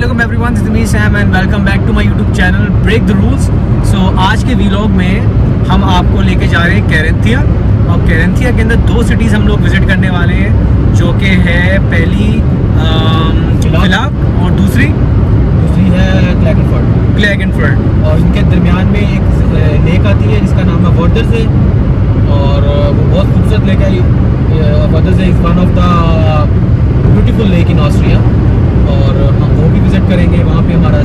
Assalamualaikum everyone, this is me Sam and welcome back to my YouTube channel Break the Rules। So आज के vlog में हम आपको लेके जा रहे हैं कैरेंथिया, और कैरेंथिया के अंदर दो सिटीज़ हम लोग विज़िट करने वाले हैं, जो कि है पहली फिलाक और दूसरी है क्लैगनफर्ड। और इनके दरमियान में एक लेक आती है जिसका नाम है वाटरज़े, और वो बहुत खूबसूरत लेक है। Worthersee is one of the beautiful lake in Austria, और हम वो भी विज़िट करेंगे। वहाँ पे हमारा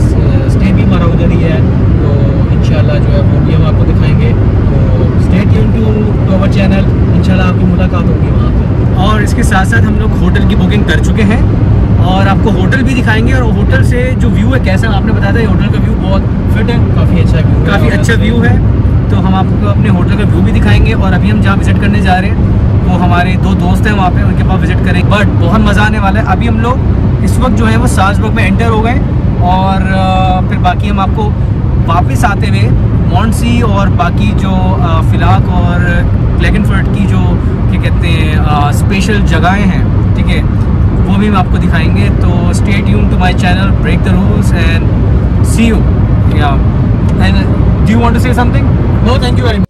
स्टे भी हमारा उधर ही है, तो इंशाल्लाह जो है वो भी हम आपको दिखाएंगे। तो stay tune to our channel, इंशाल्लाह आपकी मुलाकात होगी वहाँ पे। और इसके साथ साथ हम लोग होटल की बुकिंग कर चुके हैं और आपको होटल भी दिखाएंगे, और होटल से जो व्यू है कैसा आपने बताया था, होटल का व्यू बहुत फिट है, काफ़ी अच्छा व्यू है। तो हम आपको अपने होटल का व्यू भी दिखाएंगे। और अभी हम जहाँ विज़िट करने जा रहे हैं वो हमारे दो दोस्त हैं वहाँ पे, उनके पास विज़िट करेंगे। बट बहुत मज़ा आने वाला है। अभी हम लोग इस वक्त जो है वो साल्ज़बर्ग में एंटर हो गए, और फिर बाकी हम आपको वापस आते हुए मॉन्सी और बाकी जो फिलाक और क्लैगनफर्ड की जो क्या कहते हैं स्पेशल जगहें हैं, ठीक है, वो भी हम आपको दिखाएंगे। तो stay tune to my channel break the rules and see you. And do you want to say something? No, thank you very much.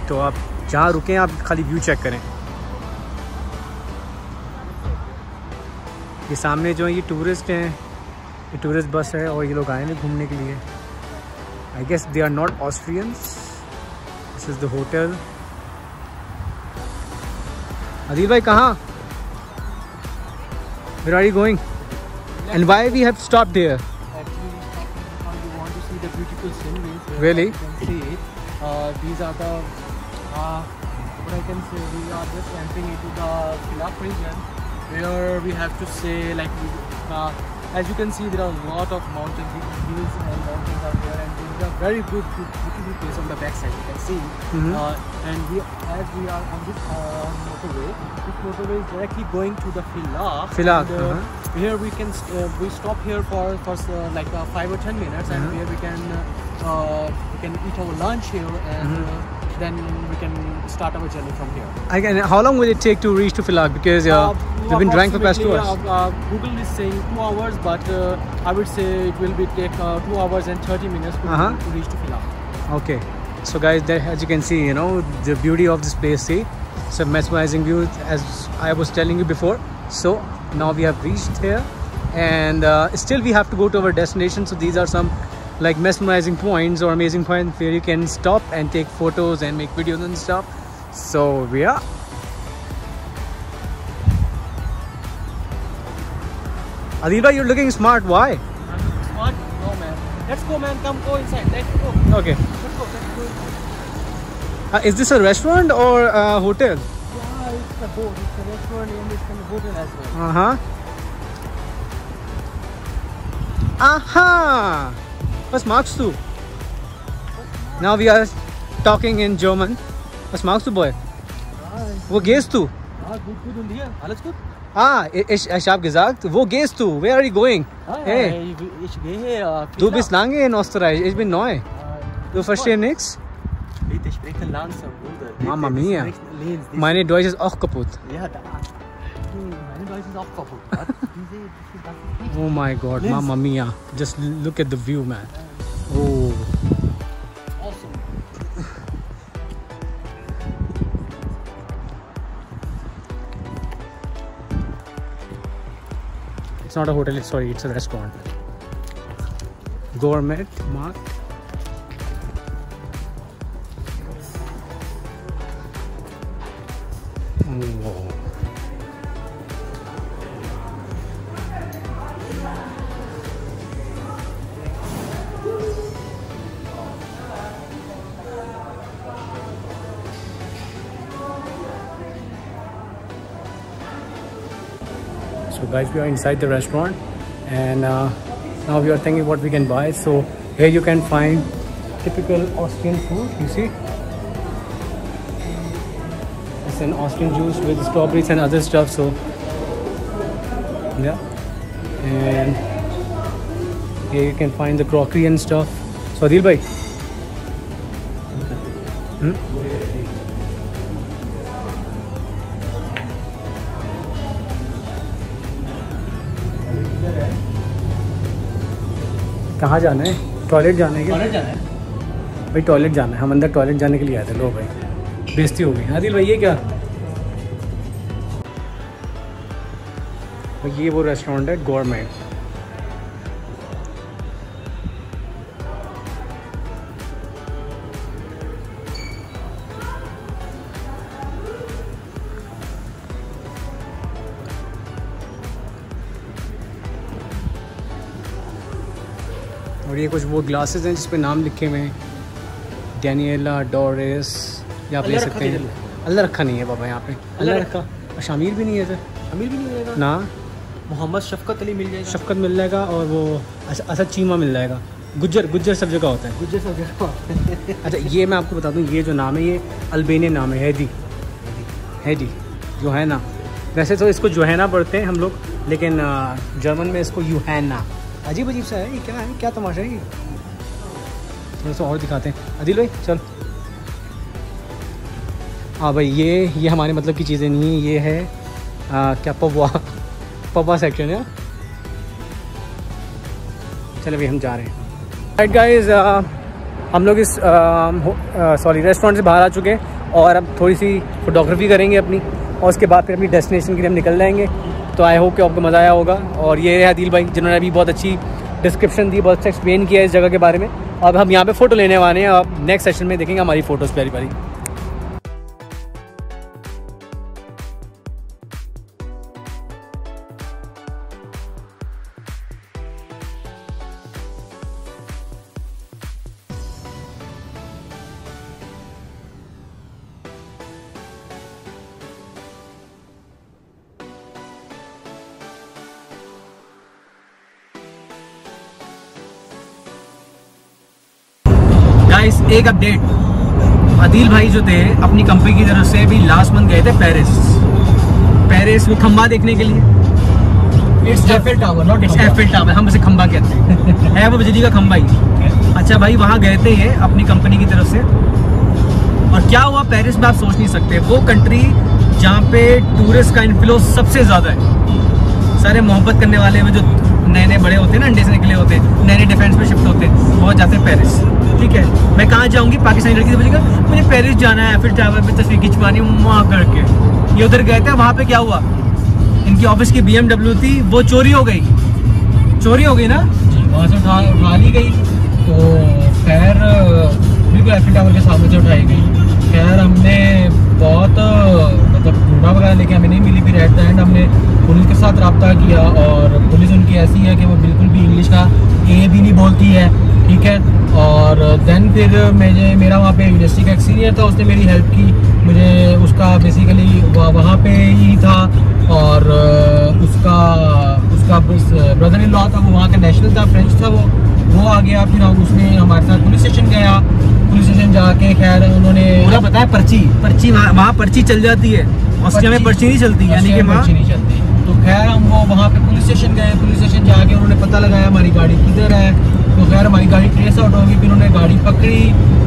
तो आप जहाँ रुकें आप खाली व्यू चेक करें। ये सामने जो ये टूरिस्ट हैं, ये टूरिस्ट बस है, और ये लोग आए हैं घूमने के लिए। I guess they are not Austrians. This is the hotel. Adeel भाई कहाँ? Where are you going and why we have stopped here? Really? These are the what I can say, we are just entering into the Filaak region, where we have to say, like, as you can see, there are a lot of mountain hills and mountains are there, and there is a very good beautiful place on the back side, you can see. And as we are on this motorway, this motorway is directly going to the Filaak. And, here we can we stop here for like 5 or 10 minutes, and here we can eat our lunch here, and then we can start our journey from here. And how long will it take to reach to Filaak? Because we've been driving for past 2 hours. Google is saying 2 hours, but I would say it will be take 2 hours and 30 minutes to reach to Filaak. Okay, so guys, as you can see, you know the beauty of this place. See, it's a mesmerizing view, as I was telling you before. So now we have reached here, and still we have to go to our destination. So these are some like mesmerizing points or amazing points where you can stop and take photos and make videos and stuff. So yeah, Adila, you're looking smart. Why? Smart? No, man. Let's go, man. Come, go inside. Let's go. Okay. Let's go. Is this a restaurant or a hotel? Yeah, it's a boat. It's a restaurant and it's a hotel as well. Aha! Was magst du? Now we are talking in German. Was magst du, boy? Wo gehst du? Gut und dir? Alles gut? Ich habe gesagt, wo gehst du? Where are you going? Hey, ich gehe. du bist lange in Österreich, ich bin neu. Du verstehst nichts? Bitte spreche langsam, Bruder. Mama mia. Meine Deutsch ist auch kaputt. Ja, meine Deutsch ist auch kaputt. Oh my God, Mama mia. Just look at the view, man. Oh. Awesome. It's not a hotel, sorry, it's a restaurant. Gourmet Mark. Oh. So guys, we are inside the restaurant and now we are thinking what we can buy. So here you can find typical Austrian food, you see. It's an Austrian juice with strawberries and other stuff, so yeah. And here you can find the crockery and stuff. So Adil bhai, कहाँ जाना है? Toilet जाना है क्या? Toilet जाना है भाई, toilet जाना है, हम अंदर टॉयलेट जाने के लिए आए थे। लो भाई, बेइज्जती हो गई। आदिल भाई ये क्या? ये वो रेस्टोरेंट है गवर्नमेंट। और ये कुछ वो ग्लासेस हैं जिस पे नाम लिखे हुए हैं, डैनिएला, डोरिस, या आप ले सकते हैं। अल्लाह रखा नहीं है बाबा यहाँ पे। अल्लाह रखा। शामिर भी नहीं है सर? अमीर भी नहीं मिलेगा ना। मोहम्मद शफकत अली मिल जाएगा। शफकत मिल जाएगा और वो असद चीमा मिल जाएगा। गुज्जर सब जगह होता है। गुज्जर सब जगह। अच्छा, ये मैं आपको बता दूँ, ये जो नाम है ये अल्बेनियन नाम है, हैदी जो है ना। वैसे तो इसको जोहैना पढ़ते हैं हम लोग, लेकिन जर्मन में इसको यूहैना। अजीब सा है ये, क्या है, क्या तमाशा है ये? थोड़ा सा और दिखाते हैं। आदिल भाई चल। हाँ भाई, ये हमारे मतलब की चीज़ें नहीं है, ये है क्या पवा सेक्शन है। चलो भाई हम जा रहे हैं। राइट गाइस, हम लोग इस रेस्टोरेंट से बाहर आ चुके हैं और अब थोड़ी सी फोटोग्राफी करेंगे अपनी, और उसके बाद फिर अपनी डेस्टिनेशन के लिए हम निकल जाएंगे। तो आई होप कि आपको मज़ा आया होगा। और ये है आदिल भाई, जिन्होंने अभी बहुत अच्छी डिस्क्रिप्शन दी, बहुत अच्छा एक्सप्लेन किया इस जगह के बारे में। अब हम यहाँ पे फ़ोटो लेने वाले हैं, अब नेक्स्ट सेशन में देखेंगे हमारी फ़ोटोज़ प्यारी प्यारी। गाइस, एक अपडेट, आदिल भाई जो थे अपनी कंपनी की तरफ से भी लास्ट मंथ गए थे पेरिस, वो खंबा देखने के लिए। It's Eiffel tower, not it's Eiffel tower, हम उसे खंबा कहते हैं। है वो बिजली का खंबा ही। अच्छा भाई, वहाँ गए थे ये अपनी कंपनी की तरफ से, और क्या हुआ पेरिस में आप सोच नहीं सकते। वो कंट्री जहाँ पे टूरिस्ट का इन्फ्लो सबसे ज़्यादा है। सारे मोहब्बत करने वाले में जो नए बड़े होते हैं ना, अंडे से निकले होते हैं, नए डिफेंस में शिफ्ट होते हैं, वो जाते हैं पेरिस। ठीक है, मैं कहाँ जाऊँगी? पाकिस्तानी लड़की से पूछेगा मुझे पेरिस जाना है, फिर टावर पे तस्वीर खिंचवानी वहाँ करके। ये उधर गए थे, वहाँ पे क्या हुआ, इनकी ऑफिस की BMW थी, वो चोरी हो गई ना जी, वहाँ से उठा ली गई। तो खैर बिल्कुल एफिल टावर के सामने से उठाई गई। खैर हमने बहुत मतलब ढूंढा वगैरह, लेकिन हमें नहीं मिली। फिर एट द एंड हमने पुलिस के साथ रब्ता किया, और पुलिस उनकी ऐसी है कि वो बिल्कुल भी इंग्लिश का ए भी नहीं बोलती है, ठीक है। और देन फिर मेरा वहाँ पे यूनिवर्सिटी का एक सीनियर था, उसने मेरी हेल्प की। मुझे उसका बेसिकली वहाँ पे ही था, और उसका ब्रदर इन लॉ था, वो वहाँ का नेशनल था, फ्रेंच था वो आ गया। फिर उसने हमारे साथ पुलिस स्टेशन गया। पुलिस स्टेशन जाके खैर उन्होंने पूरा बताया, पर्ची वहाँ पर्ची चल जाती है, ऑस्ट्रिया में पर्ची नहीं चलती, यानी कि पर्ची नहीं चलती। तो खैर हम वो वहाँ पे पुलिस स्टेशन गए। पुलिस स्टेशन जाके उन्होंने पता लगाया हमारी गाड़ी किधर है। तो खैर हमारी गाड़ी ट्रेस आउट होगी। फिर उन्होंने गाड़ी पकड़ी।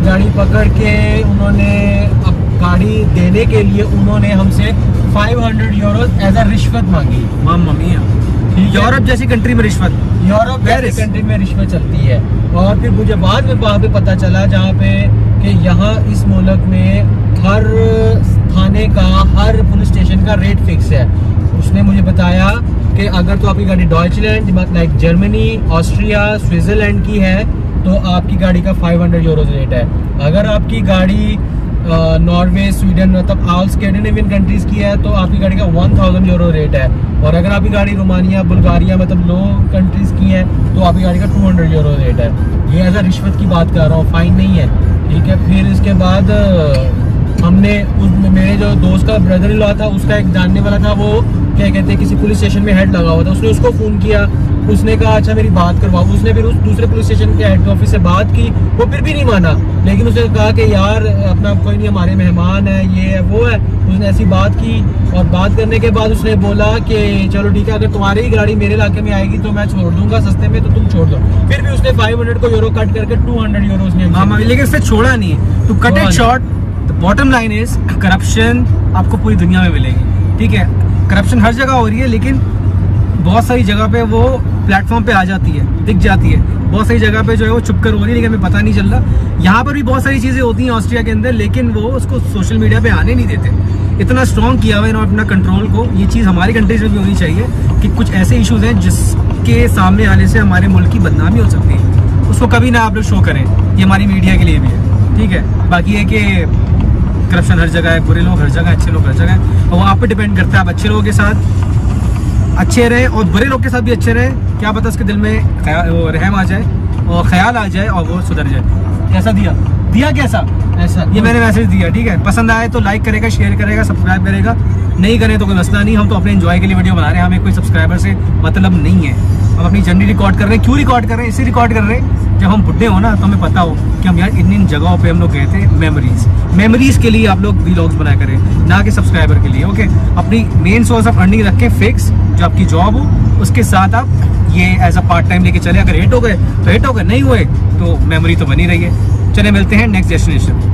गाड़ी पकड़ के उन्होंने अब गाड़ी देने के लिए उन्होंने हमसे 500 यूरोज एज अ रिश्वत मांगी। मामा मिया, यूरोप जैसी कंट्री में रिश्वत, यूरोप जैसी कंट्री में रिश्वत चलती है। और फिर मुझे बाद में वहाँ पे पता चला जहाँ पे कि यहाँ इस मुल्क में हर थाने का, हर पुलिस स्टेशन का रेट फिक्स है। उसने मुझे बताया कि अगर तो आपकी गाड़ी Deutschland like Germany, Austria, Switzerland की है तो आपकी गाड़ी का 500 यूरोज रेट है। अगर आपकी गाड़ी नॉर्वे, स्वीडन, मतलब ऑल स्कैंडिनेवियन कंट्रीज की है तो आपकी गाड़ी का 1000 यूरो रेट है। और अगर आपकी गाड़ी रोमानिया, बुल्गारिया, मतलब लो कंट्रीज की है तो आपकी गाड़ी का 200 यूरो रेट है। ये एज अ रिश्वत की बात कर रहा हूँ, फाइन नहीं है, ठीक है। फिर इसके बाद हमने मेरे जो दोस्त का ब्रदर इन लॉ था, उसका एक जानने वाला था, वो क्या कहते हैं किसी पुलिस स्टेशन में हेड लगा हुआ था। उसने उसको फ़ोन किया। उसने कहा अच्छा मेरी बात करवाओ। उसने फिर उस दूसरे पुलिस स्टेशन के हेड ऑफिस से बात की, वो फिर भी नहीं माना। लेकिन उसने कहा कि यार अपना कोई नहीं, हमारे मेहमान है, ये है वो है। उसने ऐसी बात की, और बात करने के बाद उसने बोला कि चलो ठीक है, अगर तुम्हारी ही गाड़ी मेरे इलाके में आएगी तो मैं छोड़ दूंगा सस्ते में, तो तुम छोड़ दो। फिर भी उसने 500 को यूरो कट करके 200 यूरो उसने मामा, लेकिन उसने छोड़ा नहीं है। तो cut it short, the bottom line is corruption आपको पूरी दुनिया में मिलेगी, ठीक है। करप्शन हर जगह हो रही है, लेकिन बहुत सारी जगह पे वो प्लेटफॉर्म पे आ जाती है, दिख जाती है। बहुत सारी जगह पे जो है वो छुप कर हो रही है, लेकिन हमें पता नहीं चल रहा। यहाँ पर भी बहुत सारी चीज़ें होती हैं ऑस्ट्रिया के अंदर, लेकिन वो उसको सोशल मीडिया पे आने नहीं देते। इतना स्ट्रॉन्ग किया हुआ है इन्होंने अपना कंट्रोल को। ये चीज़ हमारी कंट्रीज में भी होनी चाहिए कि कुछ ऐसे इशूज़ हैं जिसके सामने आने से हमारे मुल्क की बदनामी हो सकती है, उसको कभी ना आप लोग शो करें। ये हमारी मीडिया के लिए भी है, ठीक है। बाकी है कि करप्शन हर जगह है, बुरे लोग हर जगह, अच्छे लोग हर जगह है, और वो आप पे डिपेंड करता है। आप अच्छे लोगों के साथ अच्छे रहे और बुरे लोग के साथ भी अच्छे रहे, क्या पता उसके दिल में वो रहम आ जाए और ख्याल आ जाए और वो सुधर जाए। कैसा दिया कैसा ऐसा, ये मैंने मैसेज दिया, ठीक है। पसंद आए तो लाइक करेगा, शेयर करेगा, सब्सक्राइब करेगा, नहीं करें तो कोई मसला नहीं। हम तो अपने एंजॉय के लिए वीडियो बना रहे हैं, हमें कोई सब्सक्राइबर से मतलब नहीं है। हम अपनी जर्नी रिकॉर्ड कर रहे हैं। क्यों रिकॉर्ड कर रहे हैं? इसे रिकॉर्ड कर रहे हैं जब हम बुढ़े हो ना, तो हमें पता हो कि हम यार इन जगहों पे हम लोग गए थे। मेमोरीज के लिए आप लोग व्लॉग्स बनाया करें, ना कि सब्सक्राइबर के लिए, ओके। अपनी मेन सोर्स ऑफ अर्निंग रखें फिक्स, जो आपकी जॉब हो, उसके साथ आप ये एज अ पार्ट टाइम लेके चले। अगर हिट हो गए तो हिट हो गए, नहीं हुए तो मेमोरी तो बनी रही है। चले मिलते हैं नेक्स्ट डेस्टिनेशन।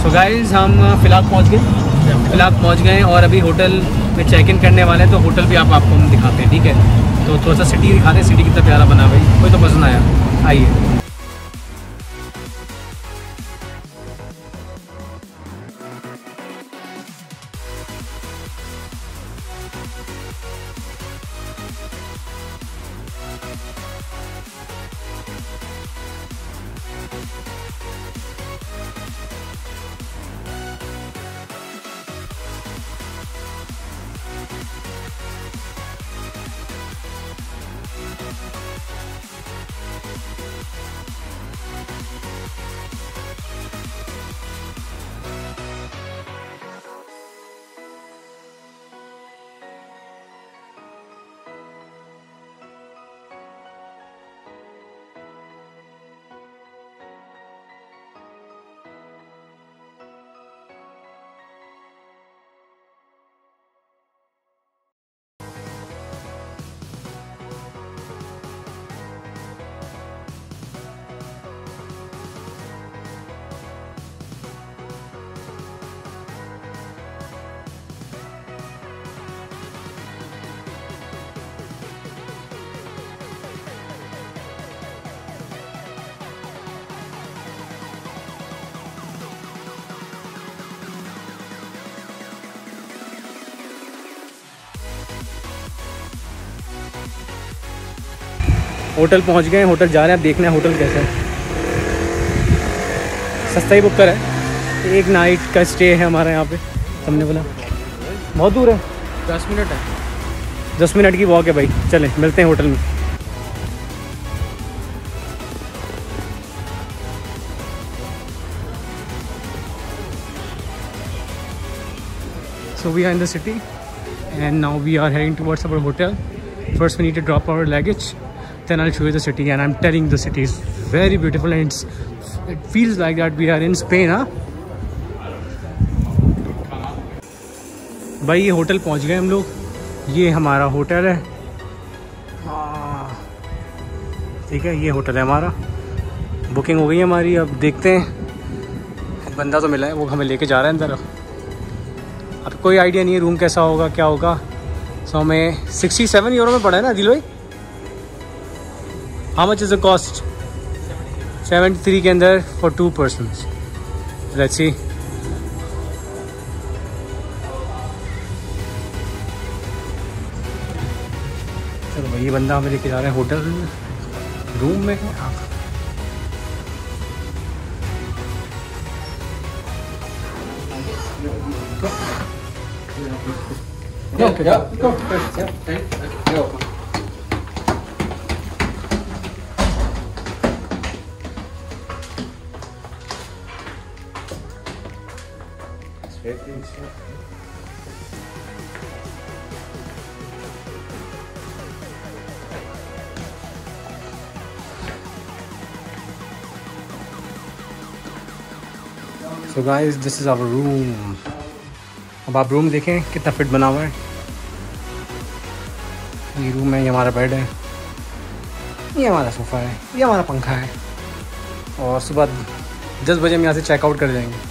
सो गाइस हम फ़िलहाल पहुँच गए और अभी होटल में चेक इन करने वाले हैं, तो होटल भी आपको हम दिखाते हैं, ठीक है। तो थोड़ा सा सिटी दिखाते हैं, सिटी कितना प्यारा बना भाई, कोई तो पसंद आया, आइए। होटल पहुंच गए, होटल जा रहे हैं, अब देखना है होटल कैसा है। सस्ता ही बुक करा है, एक नाइट का स्टे है हमारा यहाँ पे। हमने बोला बहुत दूर है, 10 मिनट है, 10 मिनट की वॉक है भाई। चलें मिलते हैं होटल में। So we are in the city and now we are heading towards our hotel. First we need to drop our luggage, then I'll show you the city, and I'm telling the city is very beautiful and it feels like that we are in Spain, huh? भाई ये hotel पहुंच गए हम लोग, ये हमारा hotel है, ठीक है, ये होटल है हमारा, बुकिंग हो गई है हमारी। अब देखते हैं, बंदा तो मिला है, वो हमें लेके जा रहा है अंदर। अब कोई आइडिया नहीं है रूम कैसा होगा, क्या होगा। सो हमें 67 यूरो में पड़ा है ना दिल भाई? How much is the cost? 73 के अंदर फॉर 2 पर्सन्स। Let's see. चलो भाई, ये बंदा हमें लेके जा रहा है होटल रूम में। Okay. Yeah, go. Yeah, thank you. You're welcome. So guys, this is our room. अब आप रूम देखें कितना फिट बना हुआ है। ये रूम है, ये हमारा बेड है, ये हमारा सोफ़ा है, ये हमारा पंखा है, और सुबह 10 बजे हम यहाँ से चेकआउट कर जाएंगे।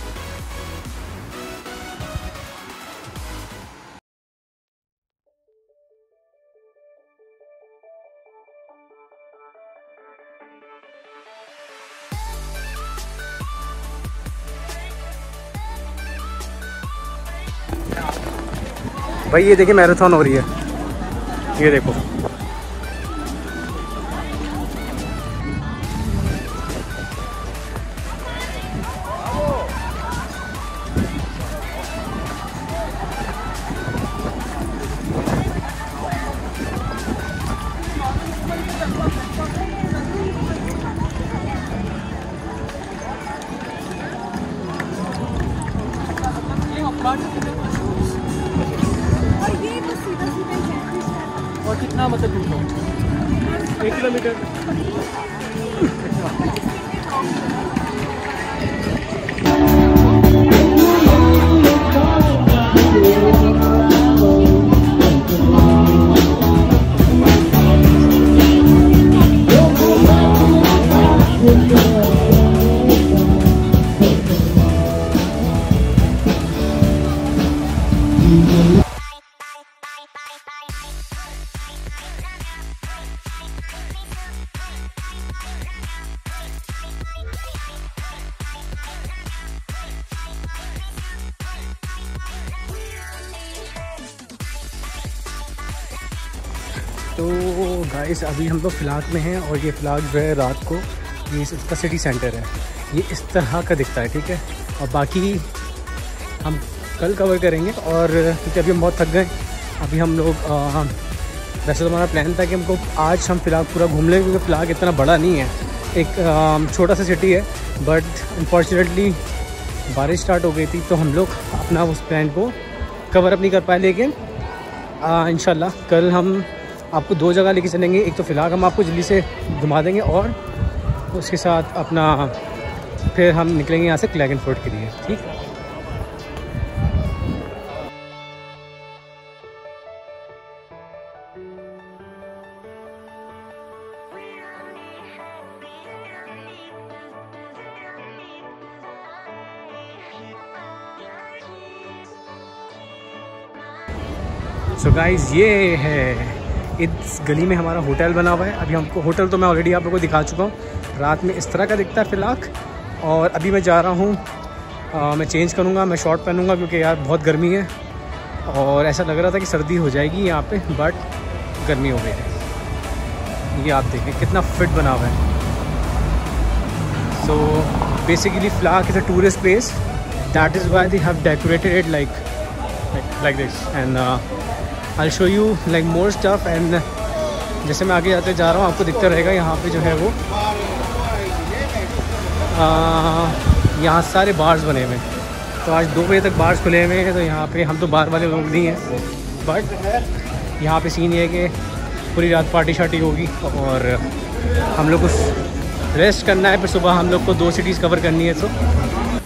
भाई ये देखिए मैराथन हो रही है, ये देखो। और कितना मतलब 1 किलोमीटर? तो गाइस अभी हम लोग फ़िलाक में हैं और ये फ़िलाक जो है रात को ये इसका सिटी सेंटर है, ये इस तरह का दिखता है, ठीक है। और बाकी हम कल कवर करेंगे। और क्योंकि अभी हम बहुत थक गए, अभी हम लोग वैसे तो हमारा प्लान था कि हमको आज हम फ़िलाक पूरा घूम लेंगे, क्योंकि फ़िलाक इतना बड़ा नहीं है, एक छोटा सा सिटी है। बट अनफॉर्चुनेटली बारिश स्टार्ट हो गई थी तो हम लोग अपना उस प्लान को कवर अप नहीं कर पाए। लेकिन इंशाल्लाह कल हम आपको 2 जगह लेके चलेंगे। एक तो फ़िलहाल हम आपको जल्दी से घुमा देंगे और उसके साथ अपना फिर हम निकलेंगे यहाँ से क्लैगनफोर्ट के लिए, ठीक। सो गाइज़ ये है इस गली में हमारा होटल बना हुआ है। अभी हमको होटल तो मैं ऑलरेडी आप लोगों को दिखा चुका हूँ। रात में इस तरह का दिखता है फ़िलहाल। और अभी मैं जा रहा हूँ, मैं चेंज करूँगा, मैं शॉर्ट पहनूँगा क्योंकि यार बहुत गर्मी है और ऐसा लग रहा था कि सर्दी हो जाएगी यहाँ पे, बट गर्मी हो गई है। ये आप देखें कितना फिट बना हुआ है। सो बेसिकली फ़िलहाल is a tourist place, that is why they have decorated it like this and I'll show you like more stuff and जैसे मैं आगे जाते जा रहा हूँ आपको दिखता रहेगा। यहाँ पे जो है वो यहाँ सारे बार्स बने हुए हैं। तो आज 2 बजे तक बार्स खुले हुए हैं। तो यहाँ पे हम तो बार वाले लोग नहीं हैं, बट यहाँ पे सीन ये है कि पूरी रात पार्टी शार्टी होगी और हम लोग को रेस्ट करना है, फिर सुबह हम लोग को 2 सिटीज़ कवर करनी है।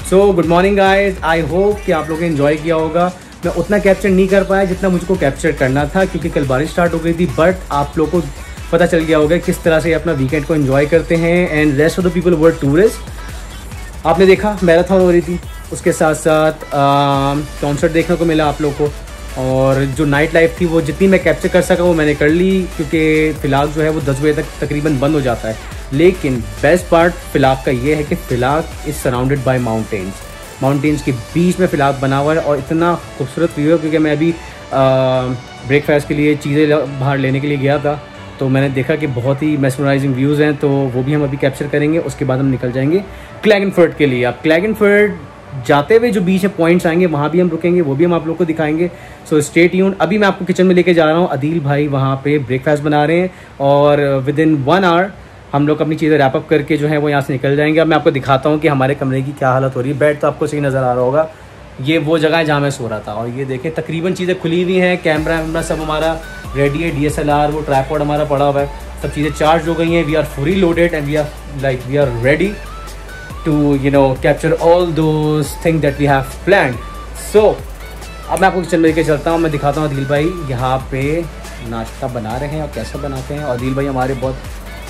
So good morning guys, I hope कि आप लोगों ने इन्जॉय किया होगा। मैं उतना कैप्चर नहीं कर पाया जितना मुझको कैप्चर करना था क्योंकि कल बारिश स्टार्ट हो गई थी, बट आप लोगों को पता चल गया होगा किस तरह से अपना वीकेंड को एंजॉय करते हैं। And rest of the people were tourist. आपने देखा मैराथन हो रही थी, उसके साथ साथ कॉन्सर्ट देखने को मिला आप लोगों को, और जो नाइट लाइफ थी वो जितनी मैं कैप्चर कर सका वो मैंने कर ली क्योंकि फ़िलहाल जो है वो 10 बजे तक तकरीबन बंद हो जाता है। लेकिन बेस्ट पार्ट फ़िलहाल का ये है कि फ़िलहाल इज़ सराउंडेड बाय माउंटेन्स के बीच में फ़िलहाल बना हुआ है और इतना खूबसूरत व्यू है। क्योंकि मैं अभी ब्रेकफास्ट के लिए चीज़ें बाहर लेने के लिए गया था तो मैंने देखा कि बहुत ही मेस्मराइजिंग व्यूज़ हैं, तो वो भी हम अभी कैप्चर करेंगे। उसके बाद हम निकल जाएंगे क्लैगनफोर्ट के लिए। अब क्लैगनफोर्ट जाते हुए जो बीच में पॉइंट्स आएंगे वहाँ भी हम रुकेंगे, वो भी हम आप लोग को दिखाएंगे। So stay tuned. अभी मैं आपको किचन में लेके जा रहा हूँ। अदील भाई वहाँ पे ब्रेकफास्ट बना रहे हैं और विदिन 1 आवर हम लोग अपनी चीज़ें रैप अप करके जो है वो यहाँ से निकल जाएंगे। अब मैं आपको दिखाता हूँ कि हमारे कमरे की क्या हालत हो रही है। बेड तो आपको सही नज़र आ रहा होगा, ये वो जगह है जहाँ मैं सो रहा था। और ये देखें तकरीबन चीज़ें खुली हुई हैं, कैमरा वैमरा सब हमारा रेडी है, DSLR वो ट्राइपॉड हमारा पड़ा हुआ है, सब चीज़ें चार्ज हो गई हैं। We are fully loaded and we are ready to capture all those thing that we have planned. So अब मैं आपको किचन में लेके चलता हूँ, मैं दिखाता हूँ। अदील भाई यहाँ पे नाश्ता बना रहे हैं और कैसे बनाते हैं। और अदील भाई हमारे बहुत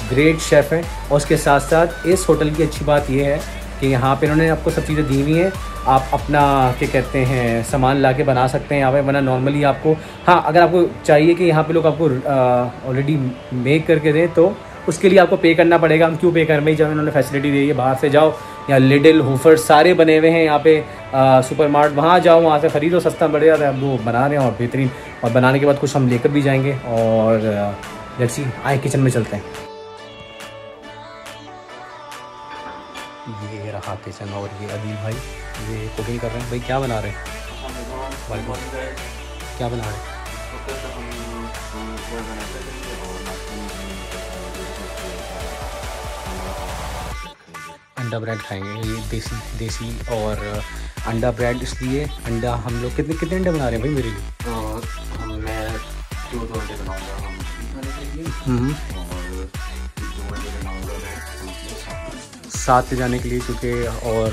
ग्रेट शेफ़ हैं। और उसके साथ साथ इस होटल की अच्छी बात यह है कि यहाँ पे इन्होंने आपको सब चीज़ें दी हुई हैं, आप अपना क्या कहते हैं सामान ला के बना सकते हैं यहाँ पे। वरना नॉर्मली आपको, हाँ अगर आपको चाहिए कि यहाँ पे लोग आपको ऑलरेडी मेक करके दें तो उसके लिए आपको पे करना पड़ेगा। हम क्यों पे कर रहे हैं जब इन्होंने फैसिलिटी दी है। बाहर से जाओ, यहाँ लिडल होफर सारे बने हुए हैं यहाँ पे, सुपर मार्ट, वहाँ जाओ वहाँ से ख़रीदो, सस्ता बढ़ जाता है। वो बना रहे हैं और बेहतरीन, और बनाने के बाद कुछ हम लेकर भी जाएंगे। और लेट्स सी, आए किचन में चलते हैं। ये रहा किचन और ये अदील भाई ये कुकिंग कर रहे हैं। भाई क्या बना रहे हैं? क्या बना रहे हैं? अंडा ब्रेड खाएंगे, ये देसी और अंडा ब्रेड। इसलिए अंडा हम लोग कितने अंडे बना रहे हैं भाई मेरे लिए? मैं 2 अंडे बनाऊँगा साथ ले जाने के लिए, क्योंकि और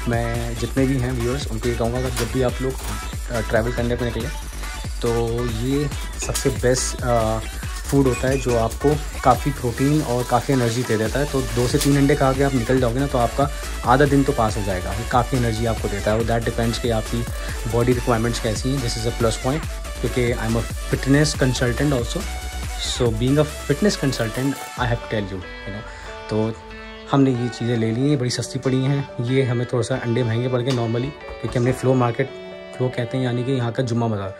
मैं जितने भी हैं व्यूअर्स उनको ये कहूँगा कि जब भी आप लोग ट्रैवल करने पर निकले तो ये सबसे बेस्ट फूड होता है जो आपको काफ़ी प्रोटीन और काफ़ी एनर्जी दे देता है। तो 2 से 3 अंडे खा के आप निकल जाओगे ना तो आपका आधा दिन तो पास हो जाएगा। काफ़ी एनर्जी आपको देता है। और दैट डिपेंड्स कि आपकी बॉडी रिक्वायरमेंट्स कैसी हैं। This is a plus point क्योंकि I am a fitness consultant also. So being a fitness consultant I have tell you तो हमने ये चीज़ें ले ली हैं, बड़ी सस्ती पड़ी हैं। ये हमें थोड़ा सा अंडे महंगे पड़ गए नॉर्मली, क्योंकि हमने फ्लो कहते हैं यानी कि यहाँ का जुम्मा बाज़ार,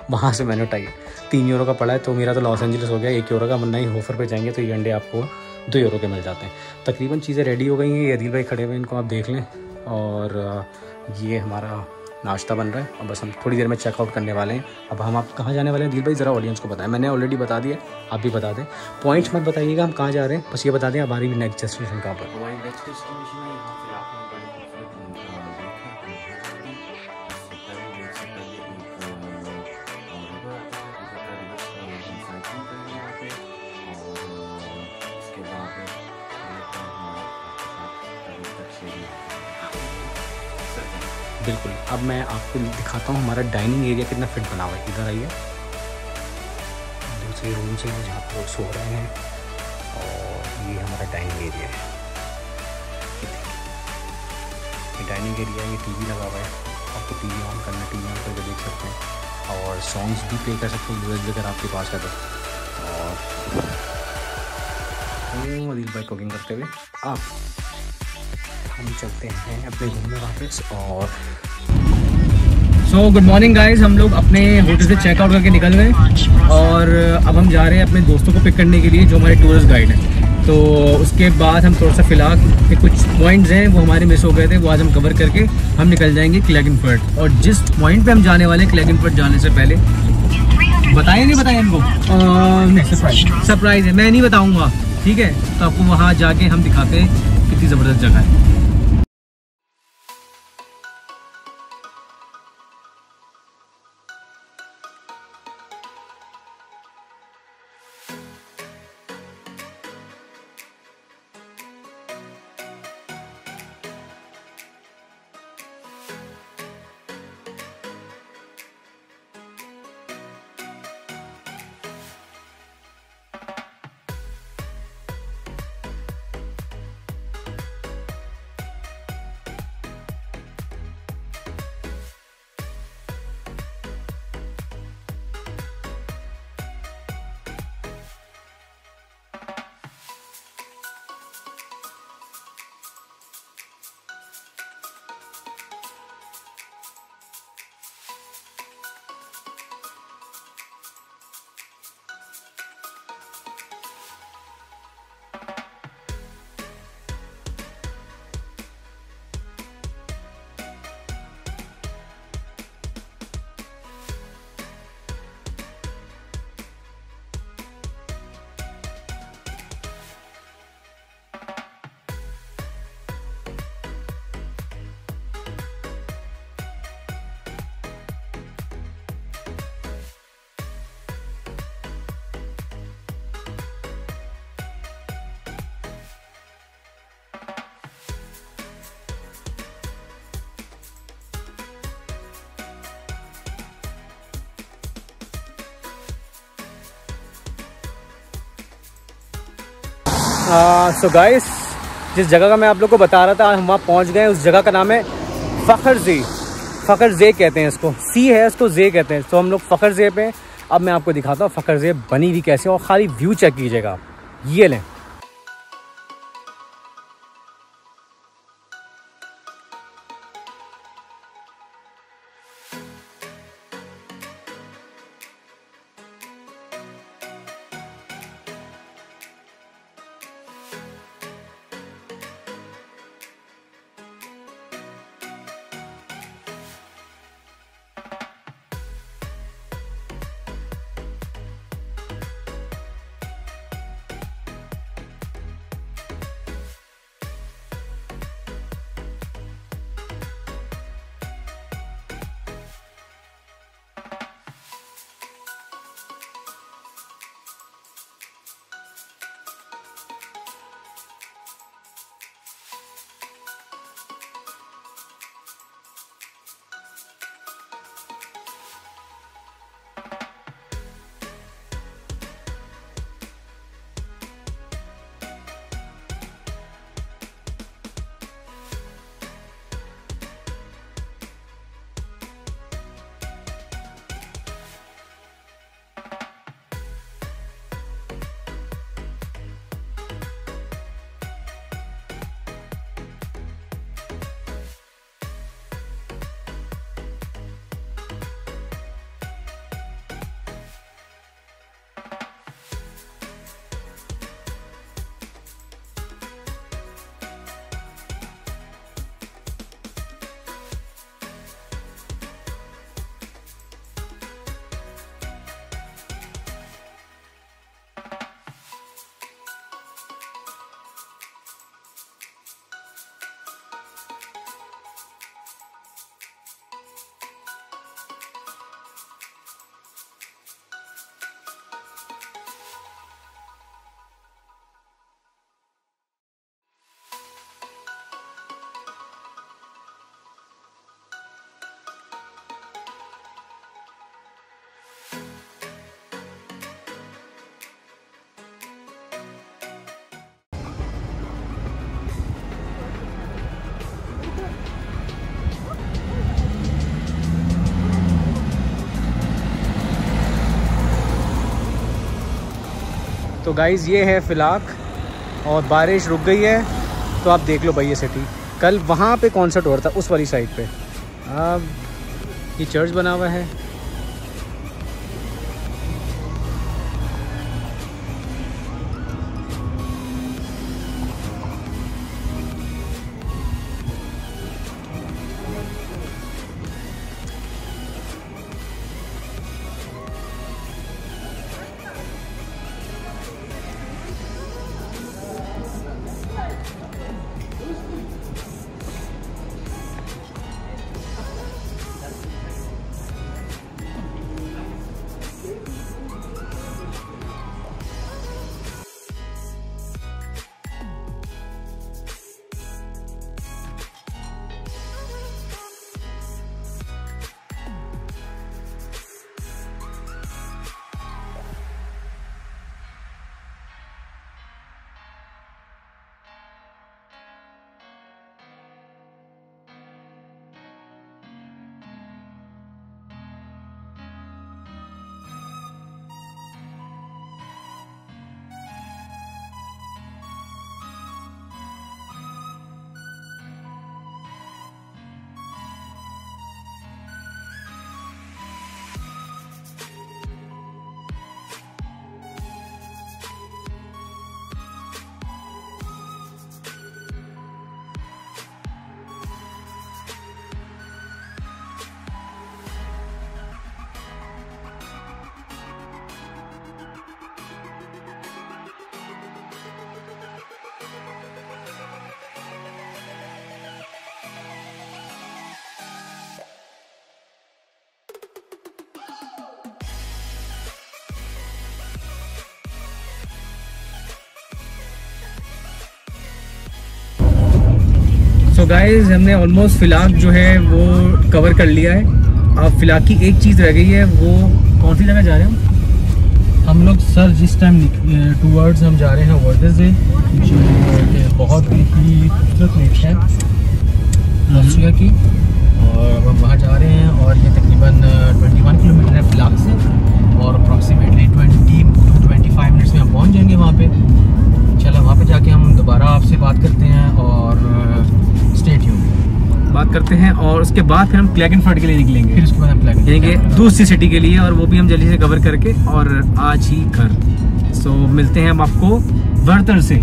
वहाँ से मैंने उठाई। €3 का पड़ा है, तो मेरा तो लॉस एंजलिस हो गया €1 का, वरना ही होफर पे जाएंगे तो ये अंडे आपको €2 के मिल जाते हैं। तकरीबन चीज़ें रेडी हो गई हैं, ये अदील भाई खड़े हुए हैं, इनको आप देख लें। और ये हमारा नाश्ता बन रहा है और बस हम थोड़ी देर में चेकआउट करने वाले हैं। अब हम आप कहाँ जाने वाले हैं दिल भाई, ज़रा ऑडियंस को बताएं। मैंने ऑलरेडी बता दिया, आप भी बता दें। पॉइंट्स मत बताइएगा हम कहाँ जा रहे हैं, बस ये बता दें हमारी भी नेक्स्ट डेस्टिनेशन कहाँ पर। हमारी नेक्स्ट डेस्टिनेशन है यहाँ से आपने बड़ी बिल्कुल, अब मैं आपको दिखाता हूँ हमारा डाइनिंग एरिया कितना फिट बना हुआ है। इधर आइए, दूसरे रूम से जहाँ पर लोग सो रहे हैं, और ये हमारा डाइनिंग एरिया है। ये डाइनिंग एरिया, ये टीवी लगा हुआ है, आपको टीवी ऑन करना, टीवी ऑन करके देख सकते हैं, और सॉन्ग्स भी प्ले कर सकते हैं यूएसबी अगर आपके पास है तो। और अदील भाई कुकिंग करते हुए आप हम चलते हैं अपने रूम में वापस। और गुड मॉर्निंग गाइज, हम लोग अपने होटल से चेकआउट करके निकल गए और अब हम जा रहे हैं अपने दोस्तों को पिक करने के लिए जो हमारे टूरिस्ट गाइड हैं। तो उसके बाद हम थोड़ा सा फ़िलहाल के कुछ पॉइंट्स हैं वो हमारे मिस हो गए थे, वो आज हम कवर करके हम निकल जाएंगे क्लैगनफर्ट। और जिस पॉइंट पे हम जाने वाले हैं क्लैगनफर्ट जाने से पहले, बताएं नहीं बताएं इनको? नहीं, सरप्राइज़ है, मैं नहीं बताऊँगा, ठीक है? तो आपको वहाँ जाके हम दिखाते हैं कितनी ज़बरदस्त जगह है। सो गाइस, जिस जगह का मैं आप लोग को बता रहा था हम वहाँ पहुँच गए। उस जगह का नाम है फ़खर ज़े कहते हैं इसको, सी है इसको ज़े कहते हैं। तो हम लोग फ़खर ज़े पे, अब मैं आपको दिखाता हूँ फ़खर ज़े बनी हुई कैसे, और खाली व्यू चेक कीजिएगा, ये लें। तो गाइज़ ये है फिलाक और बारिश रुक गई है, तो आप देख लो भाई ये सिटी। कल वहाँ पे कॉन्सर्ट हो रहा था उस वाली साइड पे। अब ये चर्च बना हुआ है। तो गाइज हमने ऑलमोस्ट फिलाक जो है वो कवर कर लिया है। अब फिलाक की एक चीज़ रह गई है, वो कौन सी जगह जा रहे हैं हम लोग सर जिस टाइम टूवर्ड्स हम जा रहे हैं वर्डेसे, जो बहुत ही खूबसूरत लेक है ऑस्ट्रिया की, और अब हम वहाँ जा रहे हैं। और ये तकरीबन 21 किलोमीटर है फिलाक से, और अप्रॉक्सीमेटली 20-25 मिनट्स में हम पहुँच जाएंगे वहाँ पे। चलो वहाँ पे जाके हम दोबारा आपसे बात करते हैं और स्टे ट्यून्ड बात करते हैं, और उसके बाद फिर हम क्लैगनफर्ट के लिए निकलेंगे। फिर उसके बाद हम जाएंगे दूसरी सिटी के लिए, और वो भी हम जल्दी से कवर करके और आज ही घर। सो मिलते हैं हम आपको वर्टर से।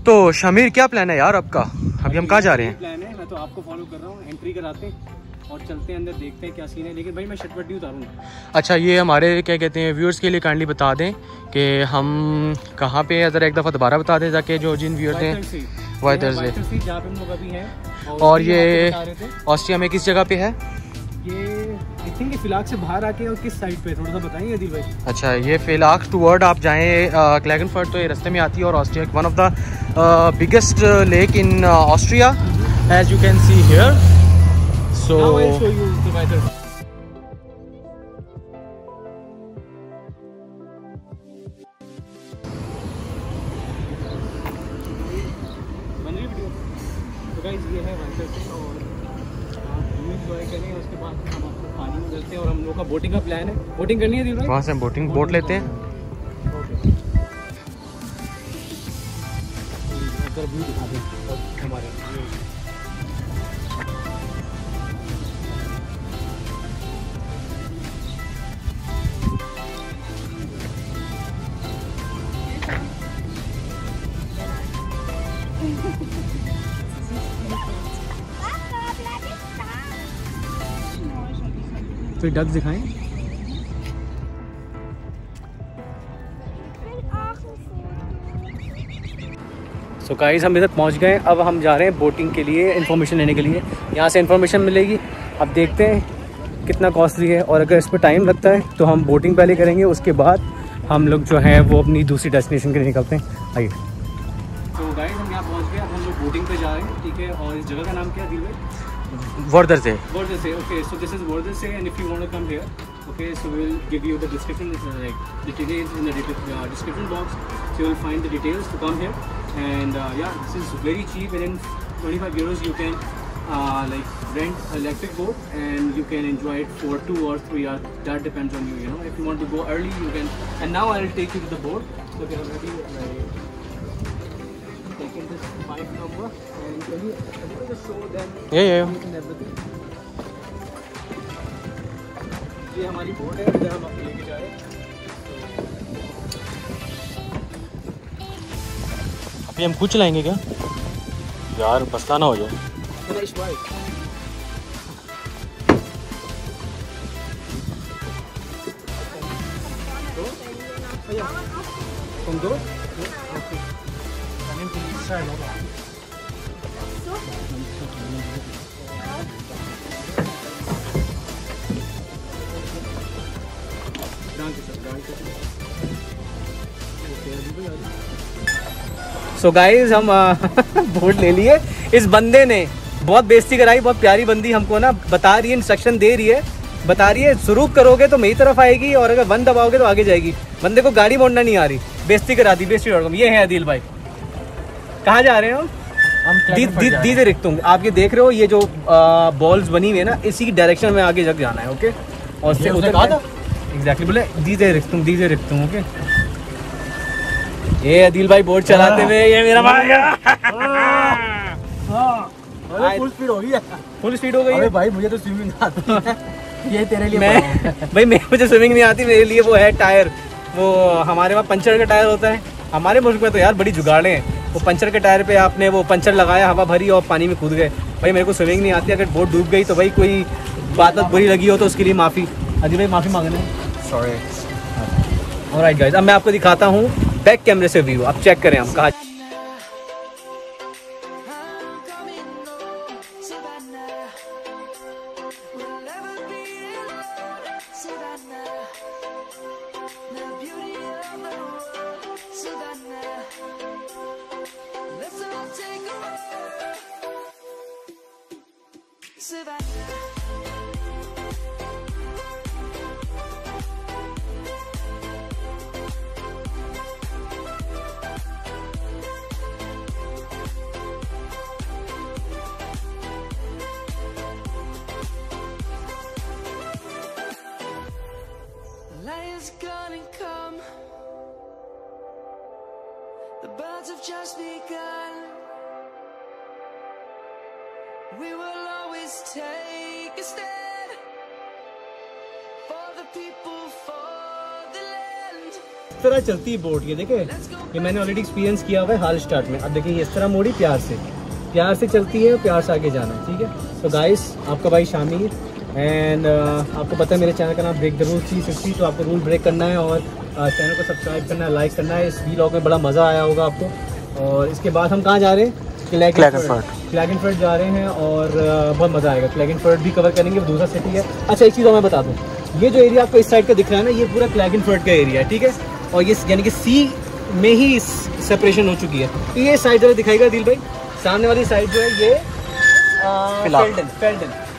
तो शमीर क्या प्लान है यार आपका? अभी हम कहाँ जा रहे हैं? प्लान है, मैं तो आपको फॉलो कर रहा हूँ। एंट्री कराते हैं और चलते हैं अंदर, देखते हैं क्या सीन है। लेकिन भाई मैं शटपटी उतारूंगा। अच्छा, ये हमारे क्या कहते हैं व्यूअर्स के लिए काइंडली बता दें कि हम कहाँ पे है, ज़रा एक दफ़ा दोबारा बता दें ताकि जो जिन व्यूअर्स हैं वाइटर से जहाँ पे हम लोग अभी हैं। और ये ऑस्ट्रिया में किस जगह पे है? ये आई थिंक फिलाक से बाहर आके और किस साइड पे थोड़ा सा बताएंगे आदिल भाई? अच्छा, ये फिलाक टूवर्ड आप जाएँ क्लैगनफर्ट, तो ये रास्ते में आती है। और Austria one of the biggest lake in Austria as you can see here. So ये है और आप व्यू एंजॉय करें। उसके बाद हम आपको पानी में चलते हैं, और हम लोग का बोटिंग का प्लान है। बोटिंग करनी है दिल भाई? वहाँ से हम बोट लेते हैं। व्यू दिखा दें हमारे। फिर डक्स दिखाएं। सो गाइस हम इधर पहुंच गए। अब हम जा रहे हैं बोटिंग के लिए, इन्फॉर्मेशन लेने के लिए। यहाँ से इन्फॉर्मेशन मिलेगी। अब देखते हैं कितना कॉस्टली है, और अगर इस पर टाइम लगता है तो हम बोटिंग पहले करेंगे, उसके बाद हम लोग जो है वो अपनी दूसरी डेस्टिनेशन के लिए निकलते हैं। आइए। तो गाइस हम यहाँ पहुँच गए, हम लोग बोटिंग पे जा रहे हैं, ठीक है। और इस जगह का नाम क्या है दिल भाई? Vorderse. Vorderse, okay, so this is Vorderse, and if you want to come here, okay, so we'll give you the description, like the details in the description box, so you'll find the details to come here. And yeah, this is very cheap, and in 25 euros you can like rent an electric boat, and you can enjoy it for 2 or 3 hours. That depends on you, you know. If you want to go early, you can. And now I'll take you to the boat. So we have already taken this 5 number, and can you just show them? Yeah. Everything. ये हमारी boat है, इधर हम आपको लेके जा रहे हैं। अभी हम कुछ लाएंगे क्या यार, मसला ना हो जाए। तुम दो सो गाइज हम बोट ले लिए। इस बंदे ने बहुत बेइज्जती कराई, बहुत प्यारी बंदी हमको ना बता रही है, इंस्ट्रक्शन दे रही है, बता रही है शुरू करोगे तो मेरी तरफ आएगी और अगर वन दबाओगे तो आगे जाएगी। बंदे को गाड़ी मोड़ना नहीं आ रही, बेइज्जती करा दी। बेइज्जती। ये है आदिल भाई, कहाँ जा रहे हैं हम? दीदे रिक्तुंग। आप ये देख रहे हो, ये जो बॉल्स बनी हुई है ना, इसी की डायरेक्शन में आगे जग जाना है, ओके। और उससे उधर एग्जैक्टली बोले दीदे रिक्तुंग, ओके। ये आदिल भाई बोट चलाते हुए, ये मेरा भाई फुल स्पीड हो गई है। फुल स्पीड हो गई है भाई, मुझे तो स्विमिंग आती है। ये तेरे लिए भाई मुझे स्विमिंग नहीं आती, मेरे लिए वो है टायर। वो हमारे वहाँ पंचर का टायर होता है, हमारे मुल्क में तो यार बड़ी जुगाड़े हैं। वो पंचर के टायर पे आपने वो पंचर लगाया, हवा भरी और पानी में कूद गए। भाई मेरे को स्विमिंग नहीं आती, अगर बोट डूब गई तो भाई कोई बात बुरी लगी हो तो उसके लिए माफ़ी। अजी भाई माफ़ी मांगना, सॉरी। ऑलराइट गाइस, अब मैं आपको दिखाता हूँ बैक कैमरे से व्यू, आप चेक करें हम कहाँ। The birds have just begun. We will always take a stand for the people, for the land. इस तरह चलती है बोट, ये देखे, ये मैंने ऑलरेडी एक्सपीरियंस किया हुआ है हाल स्टार्ट में। अब देखिए इस तरह मोड़ी, प्यार से चलती है, प्यार से आगे जाना है, ठीक है। तो गाइस, आपका भाई शामिर, एंड आपको पता है मेरे चैनल का नाम ब्रेक द रूल 360, तो आपको रूल ब्रेक करना है और चैनल को सब्सक्राइब करना है, लाइक करना है। इस व्लॉग में बड़ा मज़ा आया होगा आपको। और इसके बाद हम कहाँ जा रहे हैं? क्लैगनफर्ट जा रहे हैं, और बहुत मज़ा आएगा। क्लैगनफर्ट भी कवर करेंगे, दूसरा सिटी है। अच्छा एक चीज़ और मैं बता दूँ, ये जो एरिया आपको इस साइड का दिख रहा है ना, ये पूरा क्लैगनफर्ट का एरिया है, ठीक है। और ये यानी कि सी में ही सेपरेशन हो चुकी है। ये साइड जरा दिखाएगा दिल भाई, सामने वाली साइड जो है ये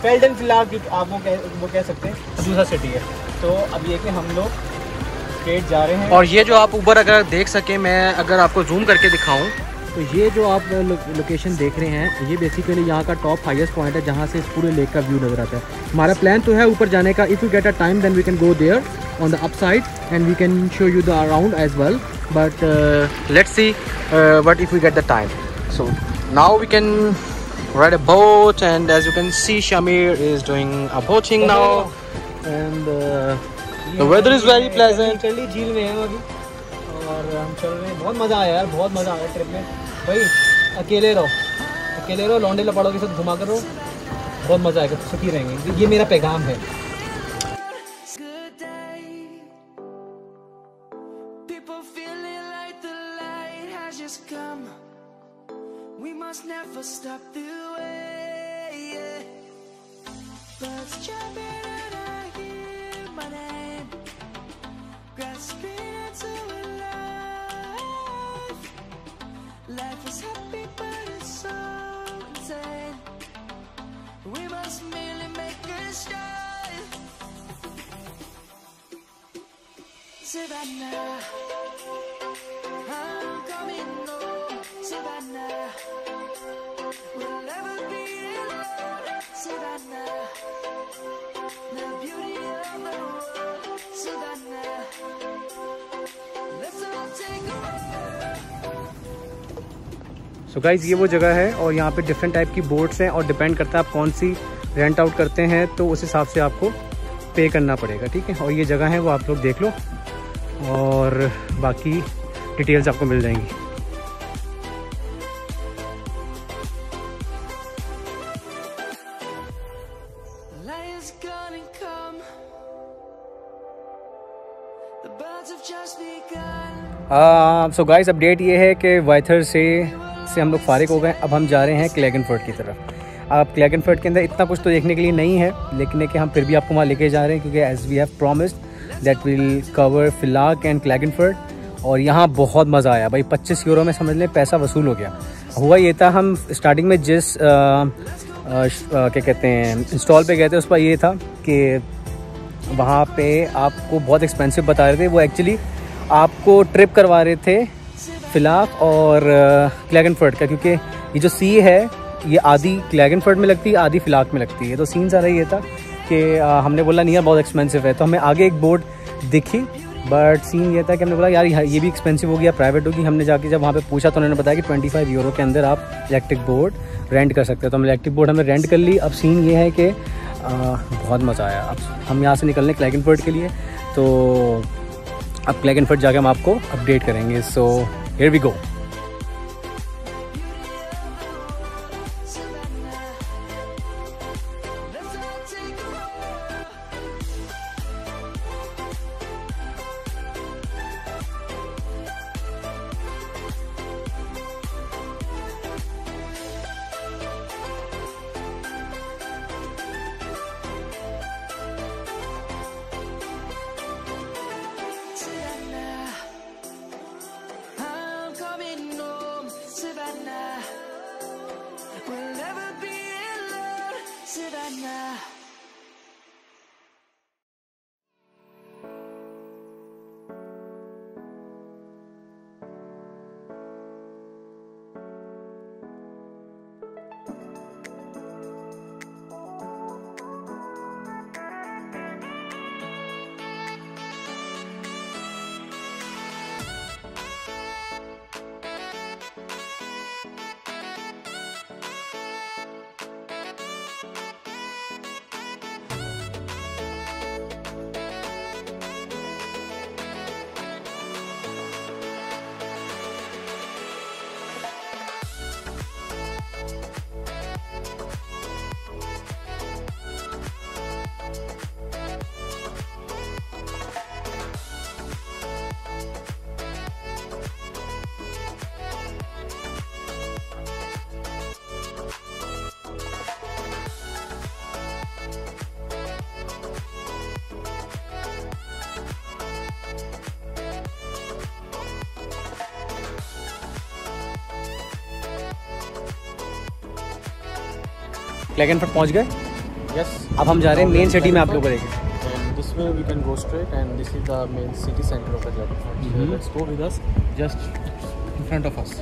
फेल्डन फिलहाल आप वो कह सकते हैं, दूसरा सिटी है। तो अब ये कि हम लोग स्ट्रेट जा रहे हैं। और ये जो आप ऊपर अगर देख सके, मैं अगर आपको जूम करके दिखाऊं, तो ये जो आप लोकेशन देख रहे हैं, ये बेसिकली यहाँ का टॉप हाईएस्ट पॉइंट है जहाँ से इस पूरे लेक का व्यू नजर आता है। हमारा प्लान तो है ऊपर जाने का। If you get a time then we can go there on the upside and we can show you the around as well, but let's see what if we get the time. So now we can ride a boat, and as you can see, Shamir is doing a boating now, and the weather is very pleasant. चली झील में हैं अभी और हम चल रहे हैं। बहुत मज़ा आया यार, बहुत मज़ा आया ट्रिप में। भाई अकेले रहो, लौंडे लपाड़ों के साथ घुमा कर रहो, बहुत मज़ा आएगा, सुखी रहेंगे। ये मेरा पैगाम है। We must never stop the way, yeah. Birds jumping and my name, grasping into a life. Life is happy but it's so insane. We must merely make a start. Savannah, I'm coming home. Savannah, we'll never be alone. Savannah, the beauty of the world. Savannah, let's all take a ride. So guys ये वो जगह है और यहाँ पे different type की boats हैं और डिपेंड करता है आप कौन सी रेंट आउट करते हैं तो उस हिसाब से आपको पे करना पड़ेगा, ठीक है। और ये जगह है वो आप लोग देख लो और बाकी डिटेल्स आपको मिल जाएंगी। Light is gonna come. The birds have just begun. So guys update ये है कि वाइथर से हम लोग फारिग हो गए। अब हम जा रहे हैं क्लैगनफर्ट की तरफ। अब क्लैगनफर्ट के अंदर इतना कुछ तो देखने के लिए नहीं है, लेकिन है कि हम फिर भी आपको वहाँ लेके जा रहे हैं क्योंकि as we have promised that will cover फिलाक एंड क्लैगनफर्ट। और यहाँ बहुत मज़ा आया भाई, 25 यूरो में समझ लें पैसा वसूल हो गया। हुआ ये था, हम स्टार्टिंग में जिस क्या कहते हैं इंस्टॉल पे गए थे उस पर ये था कि वहाँ पे आपको बहुत एक्सपेंसिव बता रहे थे। वो एक्चुअली आपको ट्रिप करवा रहे थे फिलाक और क्लैगनफर्ट का, क्योंकि ये जो सी है ये आधी क्लैगनफर्ट में लगती है आधी फिलाक में लगती है। तो सीन सारा ये था कि हमने बोला नहीं यार बहुत एक्सपेंसिव है, तो हमें आगे एक बोट दिखी बट सीन ये था कि हमने बोला यार ये भी एक्सपेंसिव हो गया, प्राइवेट होगी। हमने जाके जब वहाँ पे पूछा तो उन्होंने बताया कि 25 यूरो के अंदर आप इलेक्ट्रिक बोट रेंट कर सकते हो। तो हम इलेक्ट्रिक बोट हमने रेंट कर ली। अब सीन ये है कि बहुत मज़ा आया। अब हम यहाँ से निकलने क्लैगनफर्ट के लिए, तो अब क्लैगनफर्ट जाके हम आपको अपडेट करेंगे। So here we go. We'll never be alone, Savannah. Klagenfurt पहुँच गए। Yes. अब हम जा रहे हैं मेन सिटी में आप लोग को लेके। And this way we can go straight, and this is the main city center of the Claggenfurt. So let's go with us, just in front of us.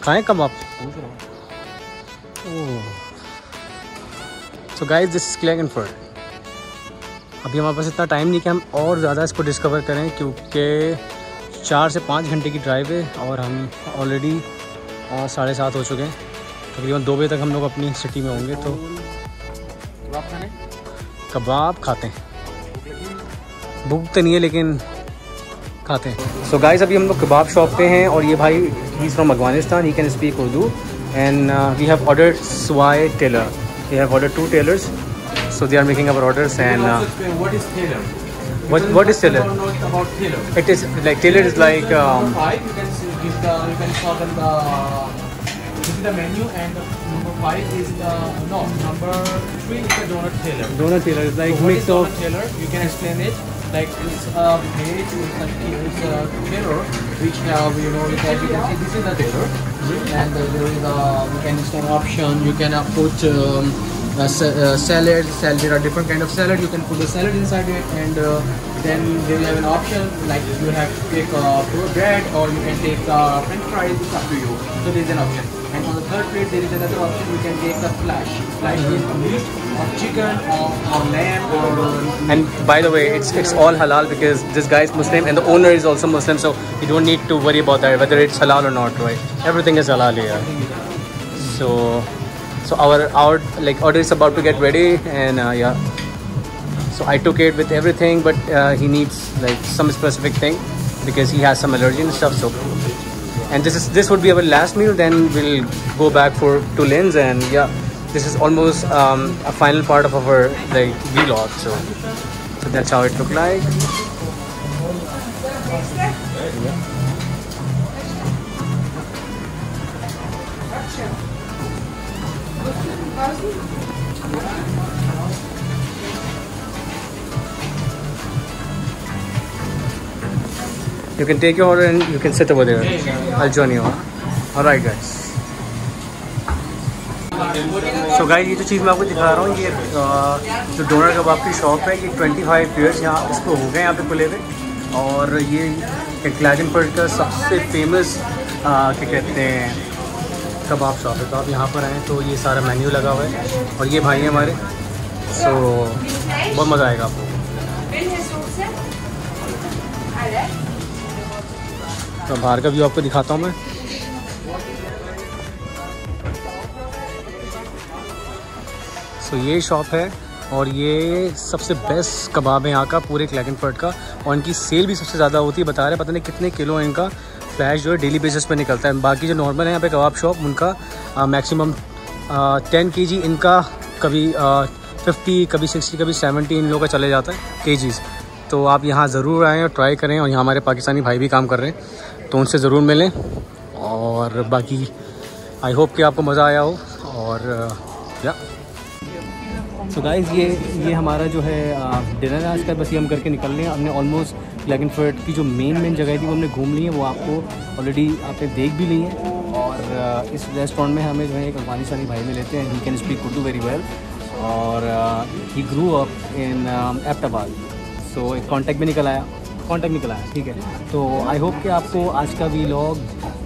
खाएं कबाब? So guys this is Klagenfurt. अभी हमारे पास इतना time नहीं कि हम और ज़्यादा इसको डिस्कवर करें, क्योंकि 4 से 5 घंटे की ड्राइव है और हम ऑलरेडी 7:30 हो चुके हैं। तकरीबन 2 बजे तक हम लोग अपनी सिटी में होंगे। तो कबाब खाते हैं, भूख तो नहीं है लेकिन खाते हैं। सो गाइस अभी हम लोग कबाब शॉप पे हैं और ये भाई he is from Afghanistan, he can speak Urdu and we have ordered स्वाई tailor. We have ordered 2 tailors, so they are making our orders. And what is tailor? what is tailor? About tailor. It is like tailor is like Number 5, you can show them the this is the menu, and number 5 is the number 3 is the donut tailor. donut tailor is like What mix is of donut tailor? You can explain it. Like it's made with a tailor which have, you know, as you can see, this is the tailor, and there is you can install option. You can put salad. There are different kind of salad. You can put the salad inside it, and then they will have an option like you have to take bread or you can take French fries. It's up to you. So there is an option. And on the third plate there is another option. You can take the flash. Flash is meat or chicken or lamb or. and by the way it's all halal because this guy is Muslim and the owner is also Muslim, so you don't need to worry about that whether it's halal or not, right? Everything is halal here. So our like order is about to get ready, and yeah, so I took it with everything, but he needs like some specific thing because he has some allergy and stuff. So and this would be our last meal, then we'll go back to Linz, and yeah, this is almost a final part of our like vlog. So that's how it looked like. You can take your order and you can sit over there. I'll join you. Alright guys. So guys, ये जो चीज़ मैं आपको दिखा रहा हूँ, ये जो donor कबाब की शॉप है, ये 25 ईयर्स यहाँ इसको हो गए यहाँ पे खुले हुए, और ये क्लैगनफर्ड का सबसे फेमस क्या कहते हैं कबाब शॉप है। तो आप यहाँ पर आएँ तो ये सारा मेन्यू लगा हुआ है, और ये भाई हैं हमारे, सो बहुत मज़ा आएगा आपको। तो बाहर का व्यू आपको दिखाता हूँ मैं। सो ये शॉप है और ये सबसे बेस्ट कबाब है यहाँ का, पूरे क्लैगनफर्ड का, और इनकी सेल भी सबसे ज़्यादा होती है। बता रहे पता नहीं कितने किलो है इनका फ्लैश जो है डेली बेसिस पे निकलता है। बाकी जो नॉर्मल है यहाँ पे कबाब शॉप, उनका मैक्सिमम 10 kg, इनका कभी 50, कभी 60, कभी 70 इन लोगों का चले जाता है kgs। तो आप यहाँ ज़रूर आएँ और ट्राई करें, और यहाँ हमारे पाकिस्तानी भाई भी काम कर रहे हैं तो उनसे ज़रूर मिलें। और बाकी आई होप कि आपको मज़ा आया हो। और या सो गाइस ये हमारा जो है डिनर आज का, बस ये हम करके निकल रहे हैं। हमने ऑलमोस्ट क्लैगनफर्ड की जो मेन जगह थी वो हमने घूम ली है, वो आपको ऑलरेडी आपने देख भी ली है। और इस रेस्टोरेंट में हमें जो है एक अफगानिस्तानी भाई में लेते हैं, ही can speak Urdu very well, और ही ग्रू अप इन एबटाबाद। सो एक कॉन्टैक्ट निकल आया, ठीक है। तो आई होप कि आपको आज का व्लॉग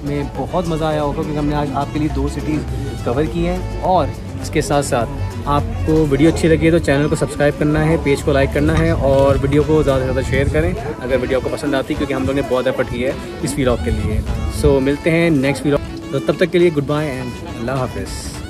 में बहुत मज़ा आया होगा, क्योंकि हमने आज आपके लिए 2 सिटीज़ कवर की हैं। और इसके साथ साथ आपको वीडियो अच्छी लगी है तो चैनल को सब्सक्राइब करना है, पेज को लाइक करना है, और वीडियो को ज़्यादा से ज़्यादा शेयर करें अगर वीडियो आपको पसंद आती है, क्योंकि हम लोग ने बहुत एफर्ट किया है इस व्लॉग के लिए। सो मिलते हैं नेक्स्ट व्लॉग, तो तब तक के लिए गुड बाय एंड अल्लाह हाफिज़।